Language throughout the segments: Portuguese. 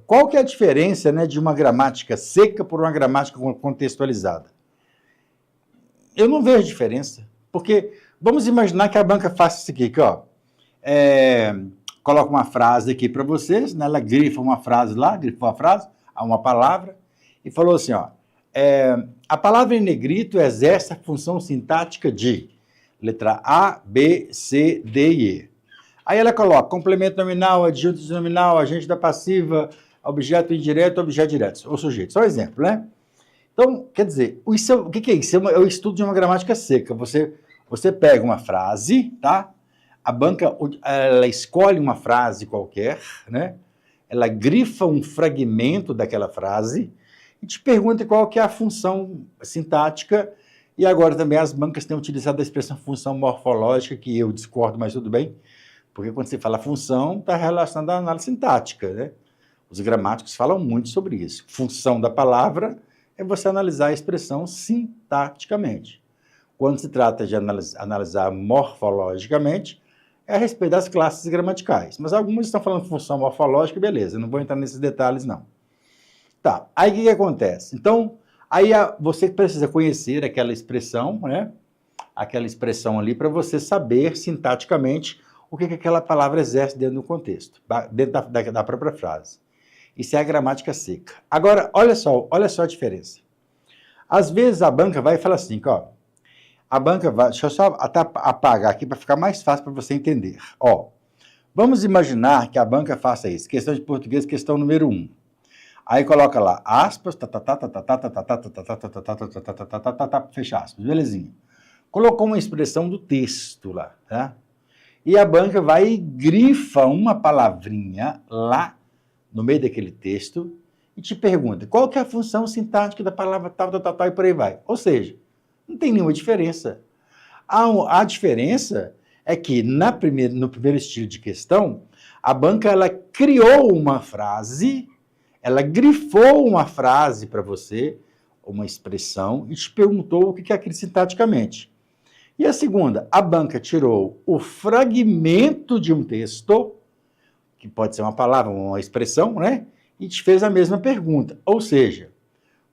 Qual que é a diferença, né, de uma gramática seca por uma gramática contextualizada? Eu não vejo diferença, porque vamos imaginar que a banca faça isso aqui, ó. Coloca uma frase aqui para vocês, né, ela grifa uma frase lá, grifou a frase, uma palavra, e falou assim, ó, a palavra em negrito exerce a função sintática de letra A, B, C, D e E. Aí ela coloca complemento nominal, adjunto nominal, agente da passiva, objeto indireto, objeto direto, ou sujeito. Só um exemplo, né? Então, quer dizer, o que é isso? É o estudo de uma gramática seca. Você pega uma frase, tá? A banca, ela escolhe uma frase qualquer, né? Ela grifa um fragmento daquela frase e te pergunta qual que é a função sintática. E agora também as bancas têm utilizado a expressão função morfológica, que eu discordo, mas tudo bem. Porque quando você fala função, está relacionado à análise sintática, né? Os gramáticos falam muito sobre isso. Função da palavra é você analisar a expressão sintaticamente. Quando se trata de analisar morfologicamente, é a respeito das classes gramaticais. Mas alguns estão falando função morfológica, beleza, não vou entrar nesses detalhes, não. Tá, aí o que acontece? Então, aí você precisa conhecer aquela expressão, né? Aquela expressão ali para você saber sintaticamente o que aquela palavra exerce dentro do contexto, dentro da própria frase. Isso é a gramática seca. Agora, olha só a diferença. Às vezes a banca vai e fala assim, ó, a banca vai, deixa eu só até apagar aqui para ficar mais fácil para você entender. Ó, vamos imaginar que a banca faça isso, questão de português, questão número 1. Aí coloca lá, aspas, fecha aspas, belezinha. Colocou uma expressão do texto lá, tá? E a banca vai e grifa uma palavrinha lá no meio daquele texto e te pergunta qual que é a função sintática da palavra tal, e por aí vai. Ou seja, não tem nenhuma diferença. A diferença é que no primeiro estilo de questão, a banca ela criou uma frase, ela grifou uma frase para você, uma expressão, e te perguntou o que é aquilo sintaticamente. E a segunda, a banca tirou o fragmento de um texto, que pode ser uma palavra, uma expressão, né? E te fez a mesma pergunta. Ou seja,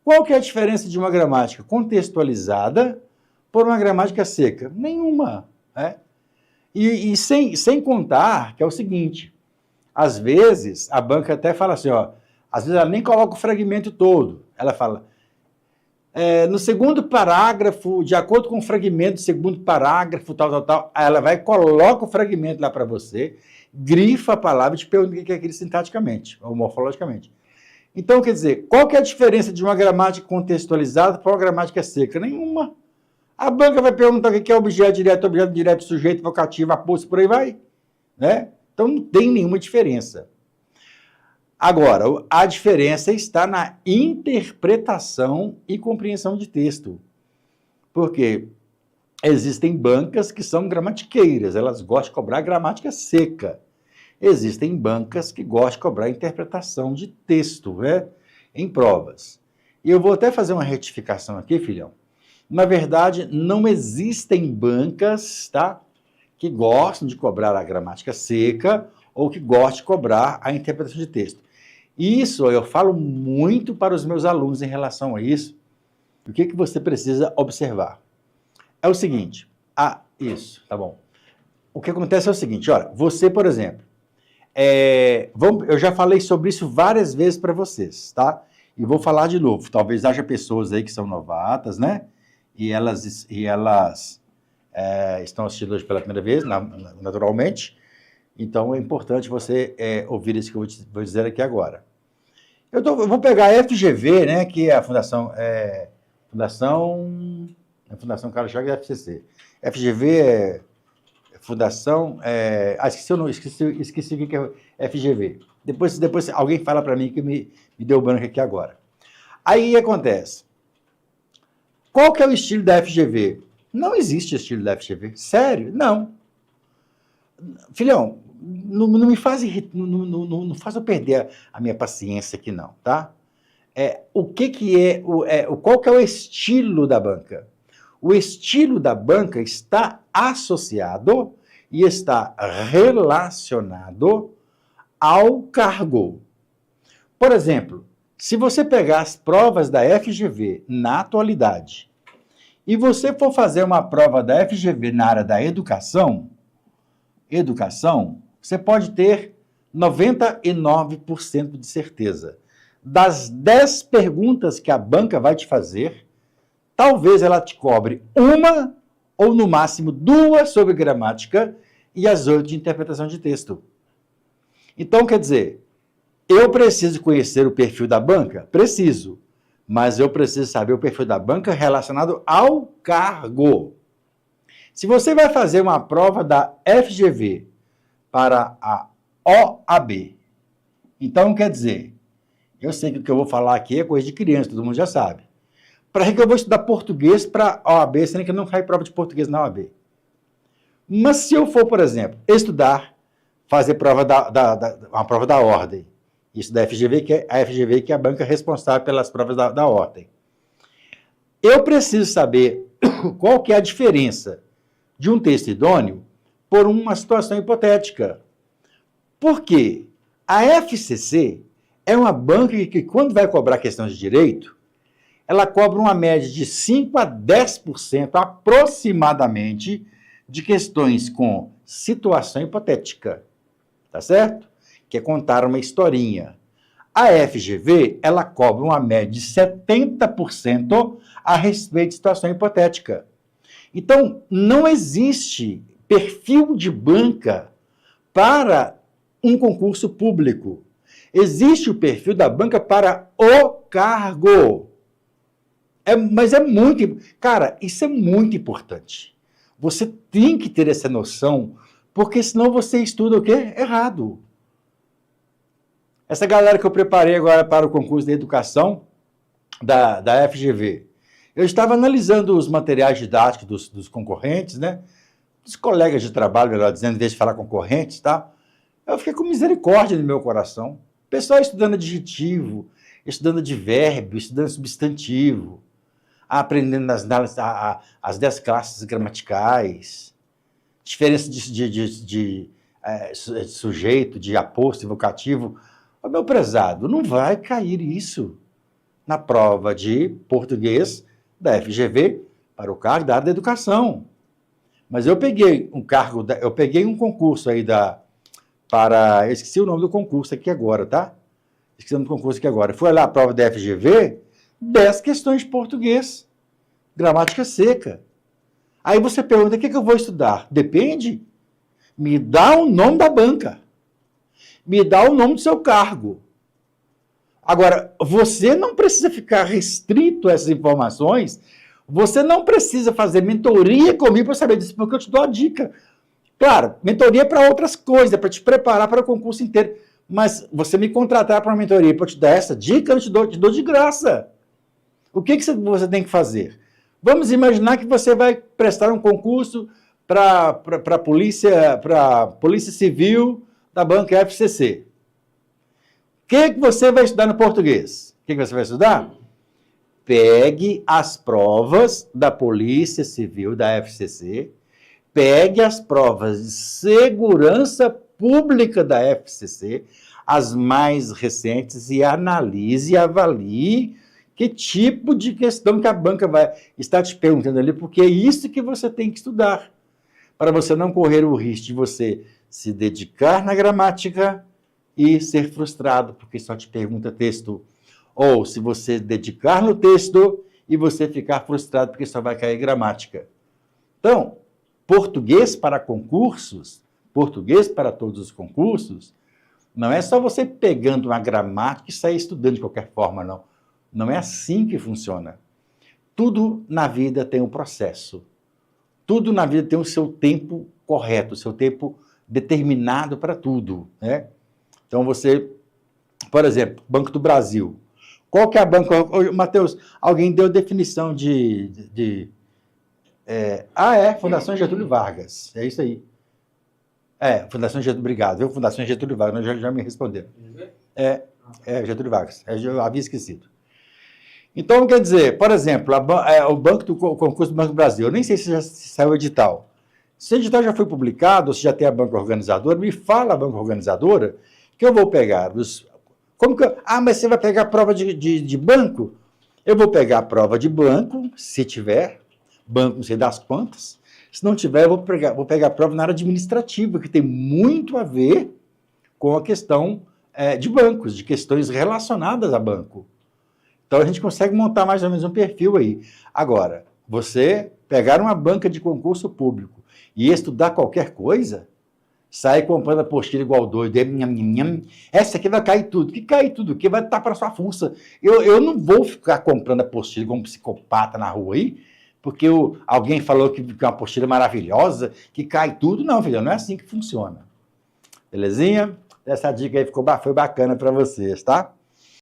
qual que é a diferença de uma gramática contextualizada por uma gramática seca? Nenhuma, né? E sem contar que é o seguinte, às vezes a banca até fala assim, ó, às vezes ela nem coloca o fragmento todo, ela fala, no segundo parágrafo, de acordo com o fragmento do segundo parágrafo, tal, aí ela vai e coloca o fragmento lá para você, grifa a palavra e te pergunta o que é aquilo sintaticamente, ou morfologicamente. Então, quer dizer, qual que é a diferença de uma gramática contextualizada para uma gramática seca? Nenhuma. A banca vai perguntar o que é objeto direto, sujeito, vocativo, aposto, por aí vai. Né? Então, não tem nenhuma diferença. Agora, a diferença está na interpretação e compreensão de texto. Porque existem bancas que são gramatiqueiras, elas gostam de cobrar gramática seca. Existem bancas que gostam de cobrar interpretação de texto, né, em provas. E eu vou até fazer uma retificação aqui, filhão. Na verdade, não existem bancas, tá, que gostam de cobrar a gramática seca ou que gostam de cobrar a interpretação de texto. Isso eu falo muito para os meus alunos em relação a isso. O que você precisa observar? É o seguinte, isso, tá bom. O que acontece é o seguinte, olha, você, por exemplo, eu já falei sobre isso várias vezes para vocês, tá? E vou falar de novo. Talvez haja pessoas aí que são novatas, né? E elas estão assistindo hoje pela primeira vez, naturalmente. Então, é importante você ouvir isso que eu vou dizer aqui agora. Eu vou pegar a FGV, né, que é a Fundação Carlos Chagas e FCC. FGV é Fundação... esqueci o que é FGV. Depois alguém fala para mim que me deu branco aqui agora. Aí, o que acontece? Qual que é o estilo da FGV? Não existe estilo da FGV. Sério? Não. Filhão, não me faz não faz eu perder a minha paciência aqui não, tá? Qual que é o estilo da banca? O estilo da banca está associado e está relacionado ao cargo. Por exemplo, se você pegar as provas da FGV na atualidade e você for fazer uma prova da FGV na área da educação, você pode ter 99% de certeza. Das 10 perguntas que a banca vai te fazer, talvez ela te cobre uma ou no máximo 2 sobre gramática e as 8 de interpretação de texto. Então, quer dizer, eu preciso conhecer o perfil da banca? Preciso. Mas eu preciso saber o perfil da banca relacionado ao cargo. Se você vai fazer uma prova da FGV para a OAB, então quer dizer, eu sei que o que eu vou falar aqui é coisa de criança, todo mundo já sabe. Para que eu vou estudar português para a OAB, sendo que eu não caio prova de português na OAB? Mas se eu for, por exemplo, estudar, fazer uma prova da ordem, isso da FGV, que é a banca responsável pelas provas da ordem. Eu preciso saber qual que é a diferença de um texto idôneo por uma situação hipotética. Por quê? A FCC é uma banca que, quando vai cobrar questão de direito, ela cobra uma média de 5 a 10% aproximadamente de questões com situação hipotética. Tá certo? Que é contar uma historinha. A FGV, ela cobra uma média de 70% a respeito de situação hipotética. Então, não existe perfil de banca para um concurso público. Existe o perfil da banca para o cargo. Mas é muito... Cara, isso é muito importante. Você tem que ter essa noção, porque senão você estuda o quê? Errado. Essa galera que eu preparei agora para o concurso de educação da FGV, eu estava analisando os materiais didáticos dos concorrentes, né? Dos colegas de trabalho, melhor dizendo, em vez de falar concorrentes, tá? Eu fiquei com misericórdia no meu coração. O pessoal estudando adjetivo, estudando advérbio, estudando substantivo, aprendendo as 10 classes gramaticais, diferença de sujeito, de aposto e vocativo. Meu prezado, não vai cair isso na prova de português da FGV para o cargo da área da educação. Mas eu peguei um concurso aí eu esqueci o nome do concurso aqui agora, tá? Esqueci o nome do concurso aqui agora. Foi lá a prova da FGV, 10 questões de português, gramática seca. Aí você pergunta, o que eu vou estudar? Depende. Me dá o nome da banca. Me dá o nome do seu cargo. Agora, você não precisa ficar restrito a essas informações, você não precisa fazer mentoria comigo para saber disso, porque eu te dou a dica. Claro, mentoria para outras coisas, para te preparar para o concurso inteiro, mas você me contratar para uma mentoria para te dar essa dica, eu te dou de graça. O que você tem que fazer? Vamos imaginar que você vai prestar um concurso para a Polícia Civil da banca FCC. O que você vai estudar no português? O que você vai estudar? Pegue as provas da Polícia Civil da FCC, pegue as provas de segurança pública da FCC, as mais recentes, e analise e avalie que tipo de questão que a banca vai estar te perguntando ali, porque é isso que você tem que estudar, para você não correr o risco de você se dedicar na gramática e ser frustrado, porque só te pergunta texto. Ou se você dedicar no texto e você ficar frustrado, porque só vai cair gramática. Então, português para concursos, português para todos os concursos, não é só você pegando uma gramática e sair estudando de qualquer forma, não. Não é assim que funciona. Tudo na vida tem um processo. Tudo na vida tem o seu tempo correto, o seu tempo determinado para tudo, né? Então você, por exemplo, Banco do Brasil. Qual que é a banca? Matheus, alguém deu definição Fundação Getúlio Vargas. É isso aí. Fundação Getúlio, obrigado, viu? Fundação Getúlio Vargas, já me responderam. Getúlio Vargas, eu havia esquecido. Então, quer dizer, por exemplo, o concurso do Banco do Brasil, eu nem sei se já saiu o edital. Se o edital já foi publicado, ou se já tem a banca organizadora, me fala a banca organizadora, que eu vou pegar Como que mas você vai pegar a prova de banco? Eu vou pegar a prova de banco, se tiver, banco não sei das quantas. Se não tiver, eu vou pegar a prova na área administrativa, que tem muito a ver com a questão de bancos, de questões relacionadas a banco. Então, a gente consegue montar mais ou menos um perfil aí. Agora, você pegar uma banca de concurso público e estudar qualquer coisa, sai comprando apostila igual doido, essa aqui vai cair tudo. Que cair tudo? Que vai estar para sua fuça. Eu não vou ficar comprando apostila como um psicopata na rua aí, porque alguém falou que é uma apostila maravilhosa, que cai tudo. Não, filho, não é assim que funciona. Belezinha? Essa dica aí foi bacana para vocês, tá?